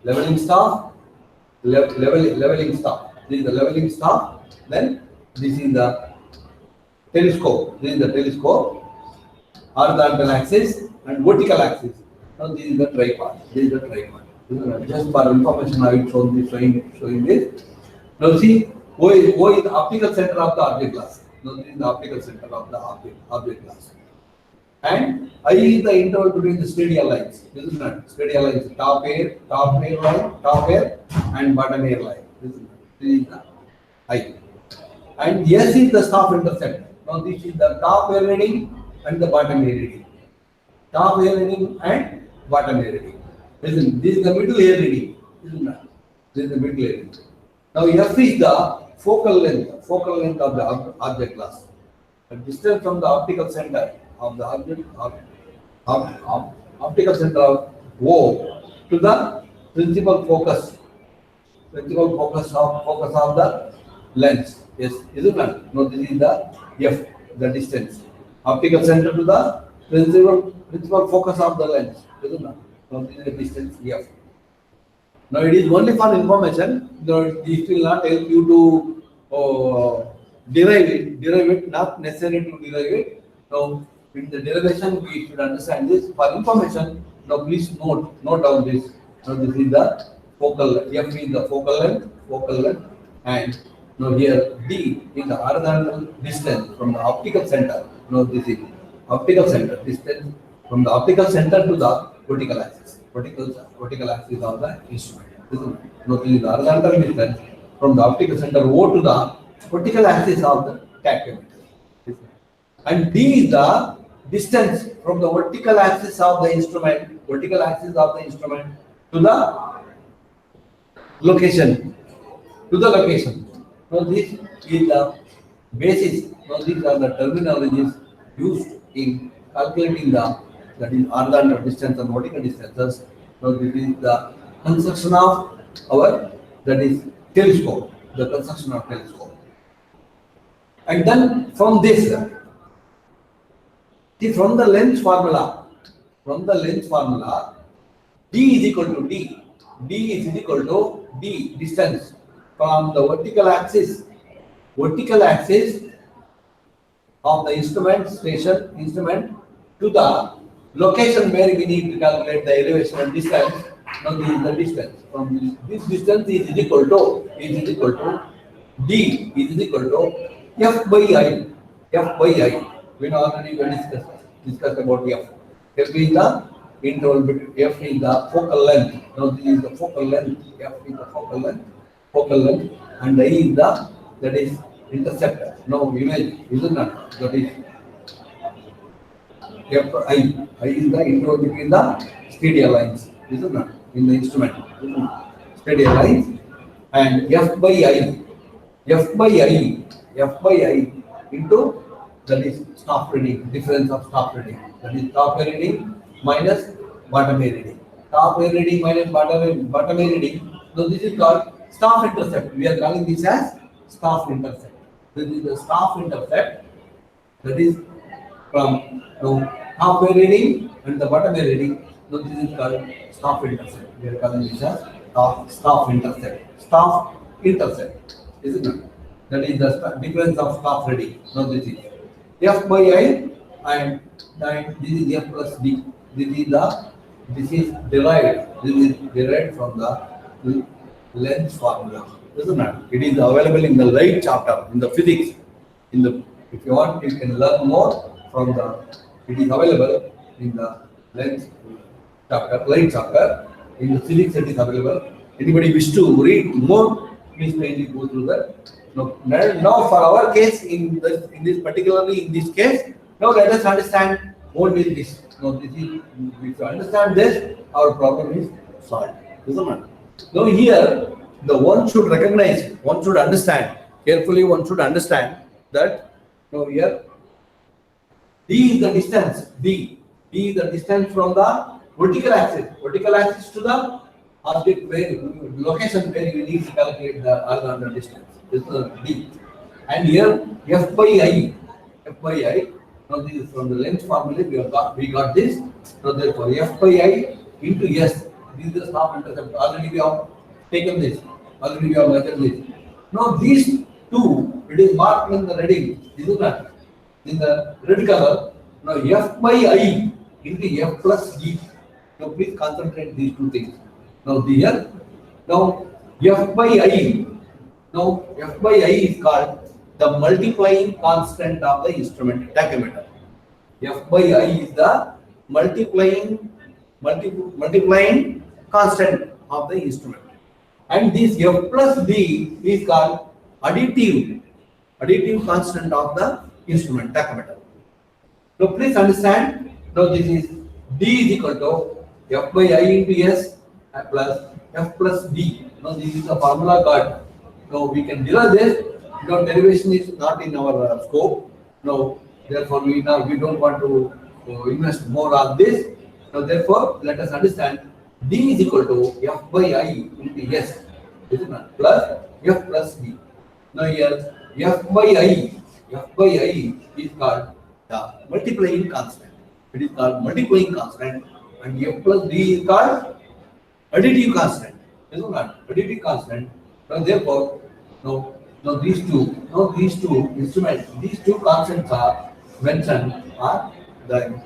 Leveling staff. This is the leveling staff. Then this is the telescope. This is the telescope. Horizontal axis and vertical axis. Now this is the tripod. Just for information, I will showing this. Now see, O is the optical center of the object glass. Now this is the optical center of the object glass. And I is the interval between the stadia lines. This is not stadia lines. Top air line, and bottom air line. This is the I. And S is the staff intercept. Now this is the top air reading and the bottom air reading. Top air reading and bottom air reading. This is the middle air reading. This is the middle air reading. Now F is the focal length of the object glass. The distance from the optical center of the object optical center of O to the principal focus of the lens. Yes, is it not? No, this is the F, the distance. Optical center to the principal focus of the lens. Is it not? No, this is the distance F. Now it is only for information. This will not help you to derive it, not necessary to derive it. Now in the derivation we should understand this. For information, now please note down this. Now this is the focal length. F is the focal length, and now here D is the horizontal distance from the optical center. Now this is optical center distance from the optical center to the vertical axis. Vertical axis of the instrument. Now this is the horizontal distance from the optical center O to the vertical axis of the tacheometer. And D is the distance from the vertical axis of the instrument to the location. Now this is the basis. Now these are the terminologies used in calculating that is horizontal distance and vertical distances. Now this is the construction of our telescope. The construction of telescope. And then from this, from the length formula, D is equal to D. D is equal to D distance from the vertical axis of the instrument to the location where we need to calculate the elevation and distance. Now this is the distance. From this distance is equal to D is equal to F by I. F by I. We know already we discussed about F. F is the interval between F is the focal length. Now this is the focal length. F is the focal length, and I is that is interceptor. No image, isn't it? That is I is the interval between the Stadia lines, isn't it? In the instrument, Stadia lines, and F by I into that is staff reading, difference of staff reading. That is top air reading minus bottom air reading. Top air reading minus bottom air reading. So this is called staff intercept. We are calling this as staff intercept. This is the staff intercept. That is from top air reading and the bottom air reading. So this is called staff intercept. We are calling this as staff intercept. Staff intercept. Isn't it? That is the difference of staff reading. Now this is F by I, and this is F plus D. This is derived from the length formula. Isn't it? It is available in the light chapter in the physics. If you want, you can learn more from the. It is available in the length chapter, light chapter. In the physics, it is available. Anybody wish to read more, please kindly go through that. Now for our case, in this case, now let us understand only this. Now this is, if you understand this, our problem is solved. Isn't it? Now here, the one should recognize, one should understand carefully. One should understand that now here, D is the distance. D is the distance from the vertical axis to the object location where you need to calculate the horizontal distance. This is D. And here F by I. Now this is from the length formula we got this. So therefore F by I into S. This is the staff intercept. Already we have taken this. Already we have measured this. Now these two, it is marked in the reading. This is not in the red color. Now F by I into F plus D. Now please concentrate these two things. Now here, now F by I. Now F by I is called the multiplying constant of the instrument tachometer. F by I is the multiplying constant of the instrument. And this F plus D is called additive constant of the instrument tachometer. Now please understand, now this is D is equal to F by I into S plus F plus D. Now this is the formula got. Now we can derive this. Now derivation is not in our scope. Now therefore we don't want to invest more on this. Now therefore let us understand D is equal to F by I into S, isn't it? Plus F plus D. Now here F by I is called the multiplying constant. It is called multiplying constant, and F plus D is called additive constant. Isn't it? Additive constant. Now therefore now these two instruments, these two constants are mentioned,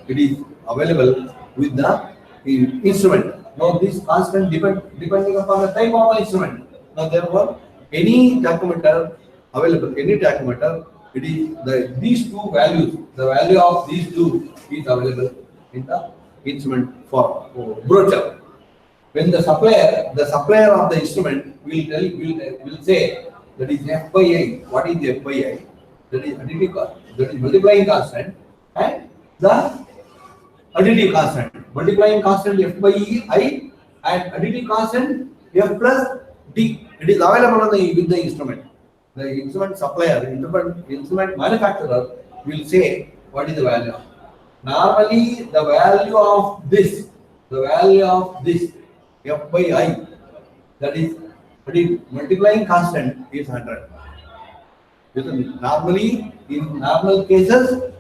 it is available with the instrument. Now this constant depending upon the type of the instrument. Now therefore any tachometer available, it is these two values, the value of these two is available in the instrument for brochure. When the supplier of the instrument will say that is F by I. What is F by I? That is multiplying constant, and the additive constant. Multiplying constant F by I and additive constant F plus D. It is available with the instrument. The instrument supplier, instrument manufacturer will say what is the value. Normally the value of this F by I, that is multiplying constant is 100. Normally, in normal cases,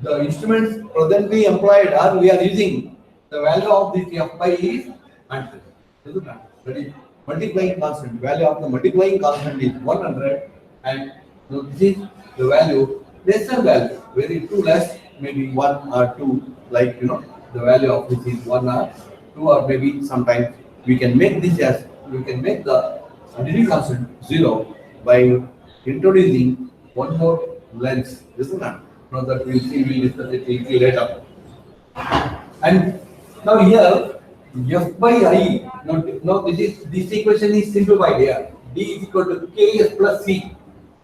the instruments presently employed or we are using, the value of this F by is 100. That is multiplying constant, value of the multiplying constant is 100, and this is the value, lesser value, very too less, maybe 1 or 2, like the value of this is 1 or 2, or maybe sometimes we can make this as, we can make the identity constant 0 by introducing one more length, isn't it? Now that we'll see, we'll discuss it later. And now here, f by I, now this equation is simplified here. D is equal to Ks plus C.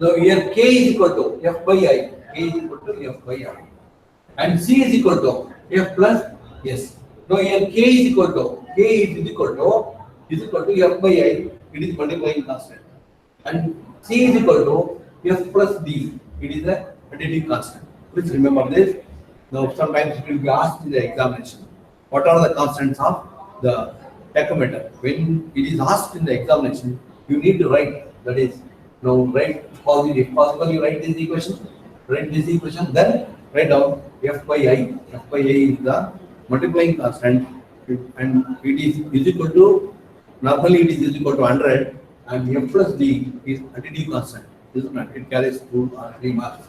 So here K is equal to f by I. K is equal to f by I. And C is equal to f plus S. Now here K is equal to f by I. It is multiplying constant. And C is equal to f plus D. It is the additive constant. Please remember this. Now sometimes it will be asked in the examination. What are the constants of the tachometer? When it is asked in the examination, you need to write, that is, write positive. If possible, you write this equation. Then write down f by I. F by I is the multiplying constant, and it is equal to, normally it is equal to 100, and f plus d is additive constant. Isn't it? It carries 2 or 3 marks.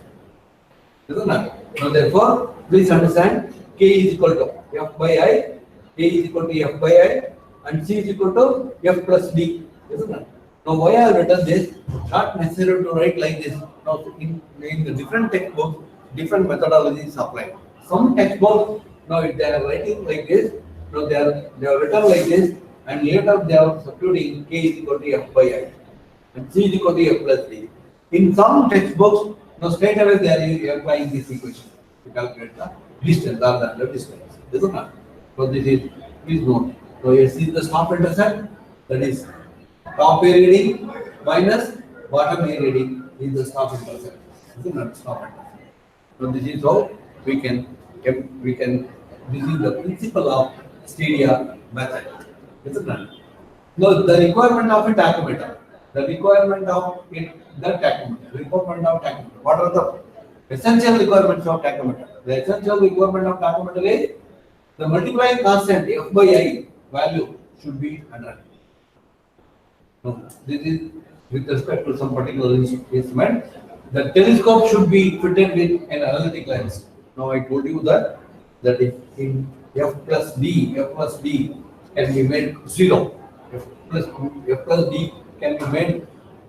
Isn't it? Now therefore, please understand, K is equal to f by I, K is equal to f by I, and C is equal to f plus d. Isn't it? Now why I have written this? Not necessary to write like this. Now in the different textbooks, different methodologies applied. Some textbooks, now if they are writing like this, now they are written like this, and later they are substituting K is equal to f by I, and C is equal to f plus d. In some textbooks, now straight away they are applying this equation to calculate the distance or the distance. Isn't it? So this is, please note. So S is the stop intercept, that is top air reading minus bottom air reading is the stop intercept. Isn't it? Stop intercept. So this is how we can, this is the principle of Stadia method. Isn't it? Now the requirement of a tachometer. The requirement of tachometer. What are the essential requirements of tachometer? The essential requirement of tachometer is the multiplying constant f by I value should be 100. No, this is with respect to some particular instrument. The telescope should be fitted with an analytic lens. Now I told you that is in f plus d can be made 0. F plus d can be made,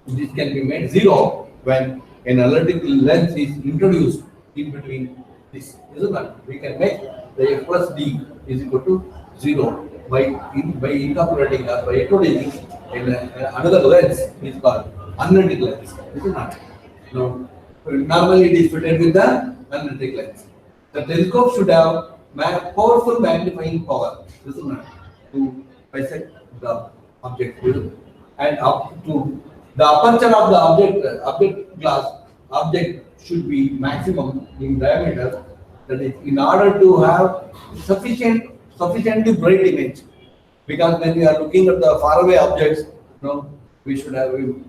this can be made 0 when an analytical lens is introduced in between this. Isn't it? We can make the f plus d is equal to 0 by incorporating or by introducing another lens is called analytic lens. Isn't it? Now, normally it is fitted with the analytic lens. The telescope should have powerful magnifying power, isn't it, to bisect the object, and up to the aperture of the object should be maximum in diameter. That is, in order to have sufficiently bright image, because when we are looking at the faraway objects, we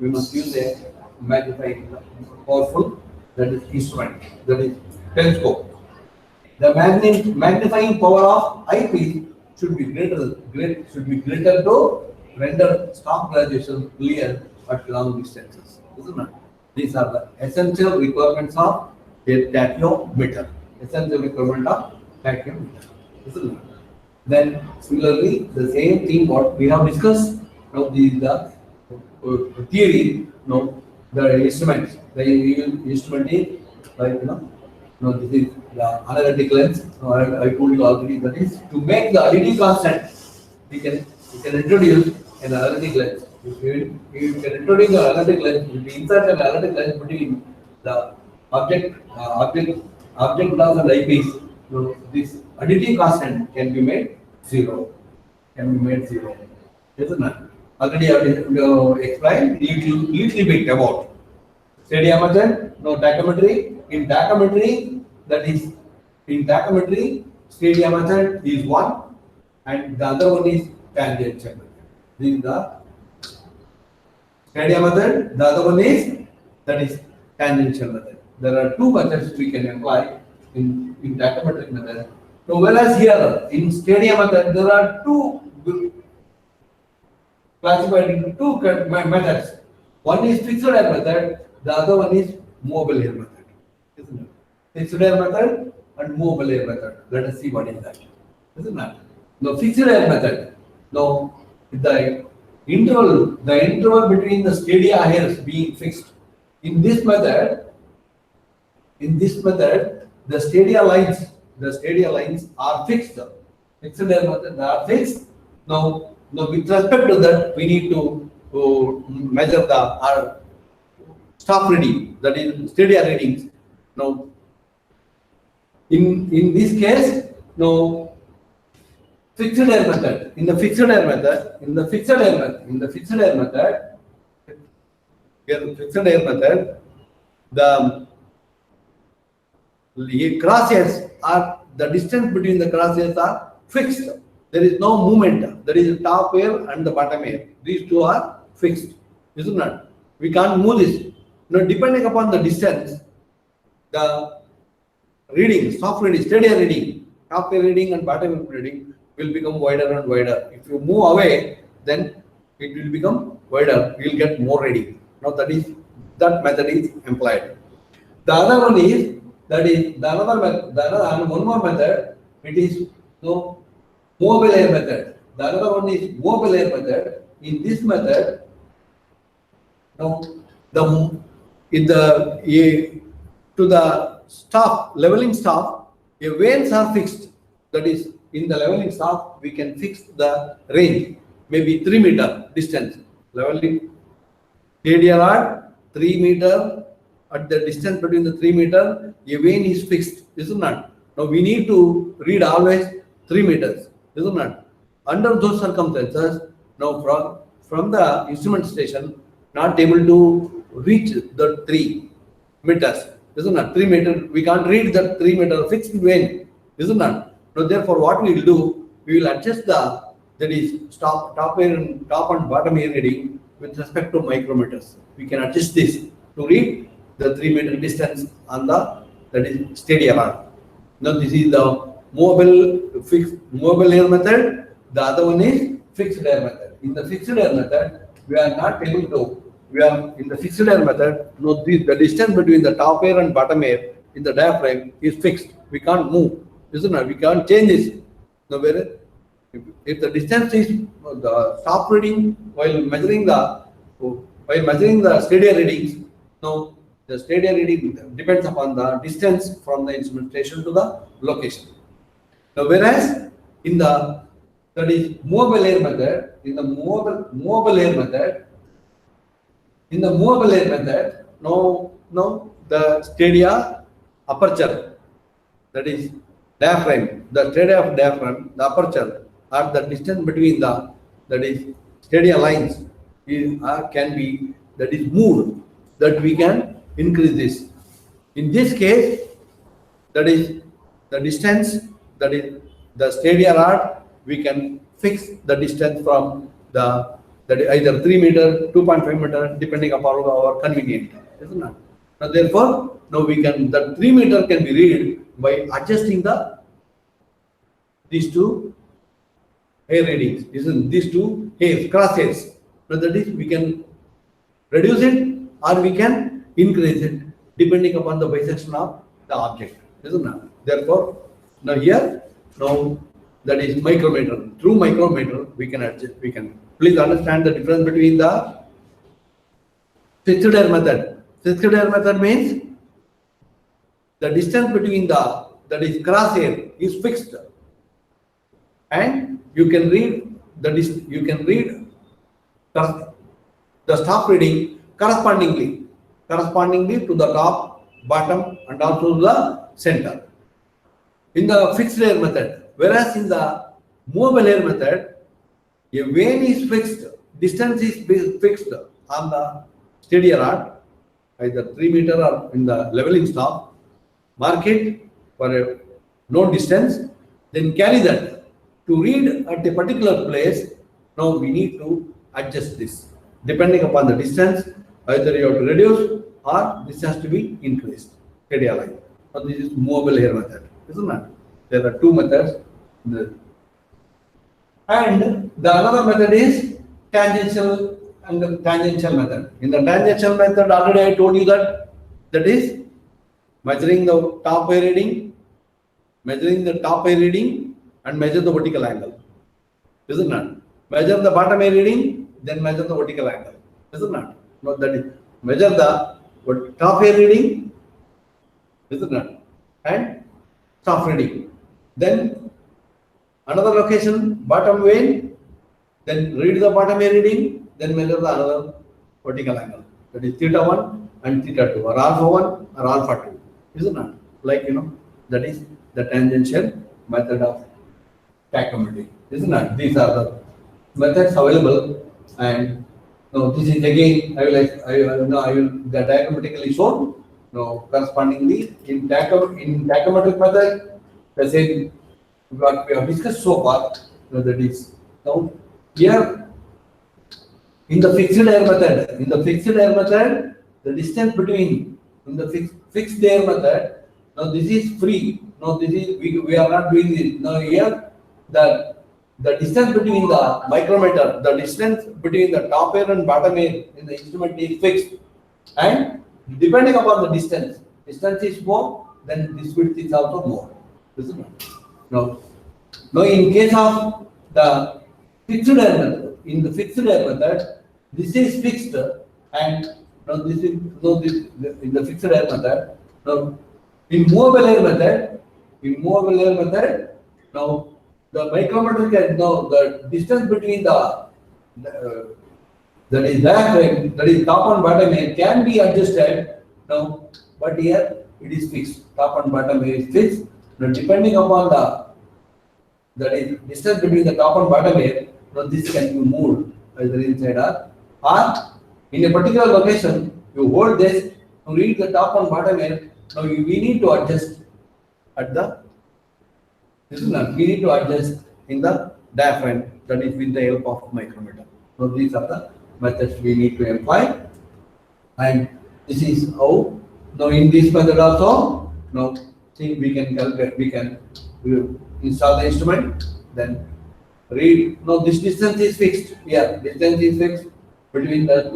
must use a magnifying powerful, that is instrument, that is telescope. The magnifying power of eyepiece should be greater to render stock graduation clear at long distances. Isn't it? These are the essential requirements of a tacheometer. Essential requirement of tacheometer. Isn't it? Then similarly, the same thing what we have discussed. Now this is the theory. Now the instrument. The instrument is like this is the analytic lens. I told you already, that is to make the additive constant. We can introduce an analytic lens. If you can introduce an analytic lens, if you insert an analytic lens between the object glass and eyepiece, this additive constant can be made 0. Isn't it? Already I have explained little bit about Stadia method. Tachometry. In tachometry, Stadia method is one, and the other one is tangential method. This is the Stadia method. The other one is tangential method. There are two methods we can apply in tachometric method. So whereas here in Stadia method there are two classified into two methods. One is fixed air method, the other one is mobile air method. Isn't it? Fixed air method and mobile air method. Let us see what is that. Isn't it? Now, fixed air method. Now, the interval between the stadia hairs being fixed. In this method, the stadia lines are fixed. Fixed air method are fixed. Now with respect to that, we need to measure the staff reading, that is stadia readings. Now, in this case, now fixed air method. In the fixed air method, the crosshairs are, the distance between the crosshairs are fixed. There is no movement. There is top air and the bottom air. These two are fixed. Isn't it? We can't move this. Now, depending upon the distance, the reading, soft reading, stadia reading, top air reading and bottom air reading will become wider and wider. If you move away, then it will become wider. You will get more reading. Now, that method is employed. The other one is, one more method. It is mobile air method. The other one is mobile air method. In this method, to the staff, leveling staff, the vanes are fixed. That is, in the leveling staff, we can fix the range, maybe 3 meter distance. Leveling stadia rod, 3 meter. At the distance between the 3 meter, a vane is fixed, isn't it? Now we need to read always 3 meters, isn't it? Under those circumstances, now from the instrument station, not able to reach the 3 meters, isn't it? 3 meter, we can't read the 3 meter fixed vane, isn't it? Now therefore, what we will do, we will adjust top and bottom air reading with respect to micrometers. We can adjust this to read the 3 meter distance on that is stadia rod. Now this is the mobile air method. The other one is fixed air method. In the fixed air method, we are not able to. In the fixed air method, the distance between the top air and bottom air in the diaphragm is fixed. We can't move, isn't it? We can't change this. Now, if the distance is the stop reading while measuring the stadia readings, now the stadia reading depends upon the distance from the instrument station to the location. Now, whereas in the mobile air method, now the stadia aperture, that is diaphragm, the stadia of diaphragm, the aperture, or the distance between the stadia lines can be moved, that we can increase this. In this case, that is the distance, that is the stadia rod, we can fix the distance from either 3 meter, 2.5 meter, depending upon our convenience, isn't it? Now, therefore, the 3 meter can be read by adjusting these two hair readings, isn't these two hairs, cross hairs. Now, that is, we can reduce it or we can increase it depending upon the bisection of the object, isn't it? Therefore, that is micrometer. Through micrometer, we can adjust. We can please understand the difference between the fixed air method. Fixed air method means the distance between the cross hair is fixed, and you can read the stop reading correspondingly to the top, bottom, and also to the center. In the fixed air method, whereas in the mobile air method, a vane is fixed, distance is fixed on the stadia rod, either 3 meter or in the leveling stop, mark it for a known distance, then carry that. To read at a particular place, now we need to adjust this. Depending upon the distance, either you have to reduce or this has to be increased. Stadia line. So this is mobile air method, isn't it? There are two methods. And the another method is tangential and the tangential method. In the tangential method, already I told you that is measuring the top wave reading, and measure the vertical angle. Is it not? Measure the bottom wave reading, then measure the vertical angle. Is it not? No, that is measure the top wave reading, is it not? And top reading. Then another location, bottom wave, then read the bottom wave reading, then measure the another vertical angle. That is theta 1 and theta 2, or alpha 1 or alpha 2. Is it not? Like, that is the tangential method of tacheometry. Is it not? These are the methods available, and this is again I will the tacheometrically shown. Correspondingly in tacheometric method, the same what we have discussed so far. That is now here in the fixed air method. In the fixed air method, the distance between in the fixed air method. Now this is free. Now this is we are not doing this. Now here the distance between the micrometer, the distance between the top air and bottom air in the instrument is fixed, and depending upon the distance is more, then this width is also more. Isn't it? Now in case of the fixed air method, in the fixed air method, this is fixed, and this is in the fixed air method. Now in movable air method, now the micrometer can the distance between that is diaphragm, that is top and bottom air, can be adjusted now, but here it is fixed. Top and bottom air is fixed. Now depending upon that is distance between the top and bottom air, now this can be moved either inside or in a particular location. You hold this to read the top and bottom air. Now we need to adjust at the we need to adjust in the diaphragm, that is with the help of micrometer. So these are the methods we need to employ, and this is how now in this method also we can calculate, we can install the instrument, then read. Now this distance is fixed. Here distance is fixed between the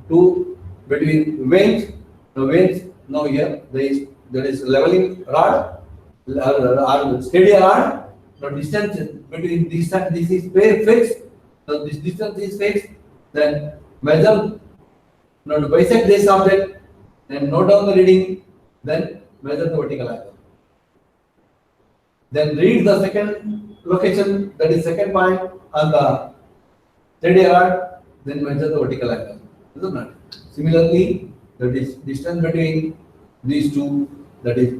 two between vanes. The vanes now here there is leveling rod or Stadia rod. The distance between this is fixed. So this distance is fixed. Then measure. Now to bisect this object, then note down the reading, then measure the vertical angle. Then read the second location, that is second point on the Stadia rod, then measure the vertical angle. Isn't it? Similarly, the distance between these two, that is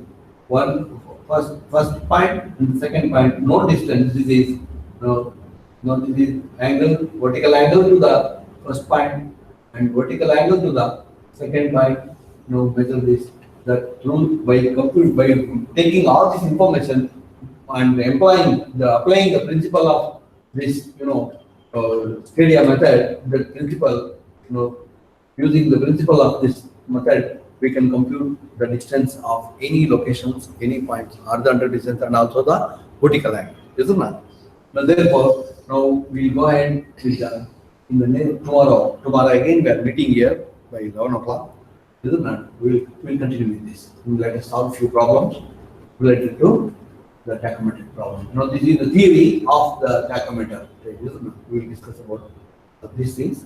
first point and the second point, no distance. This is this is angle, vertical angle to the first point and vertical angle to the second point. Measure this. That through by taking all this information and applying the principle of this Stadia method, the principle using the principle of this method, we can compute the distance of any locations, any points, horizontal distance, and also the vertical angle. Isn't it? Now, therefore, now we go ahead with in the tomorrow. Tomorrow again we are meeting here by 11 o'clock. Isn't it? We'll continue with this. Let us solve a few problems related to the tacheometric problem. Now, this is the theory of the tacheometer. Isn't it? We will discuss about these things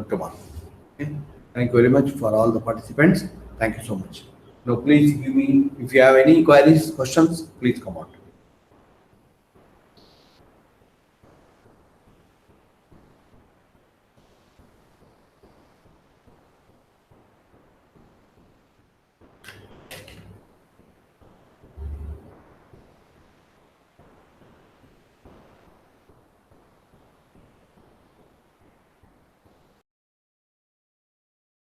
tomorrow. Okay? Thank you very much for all the participants. Thank you so much. Now, please give me, if you have any queries, questions, please come out.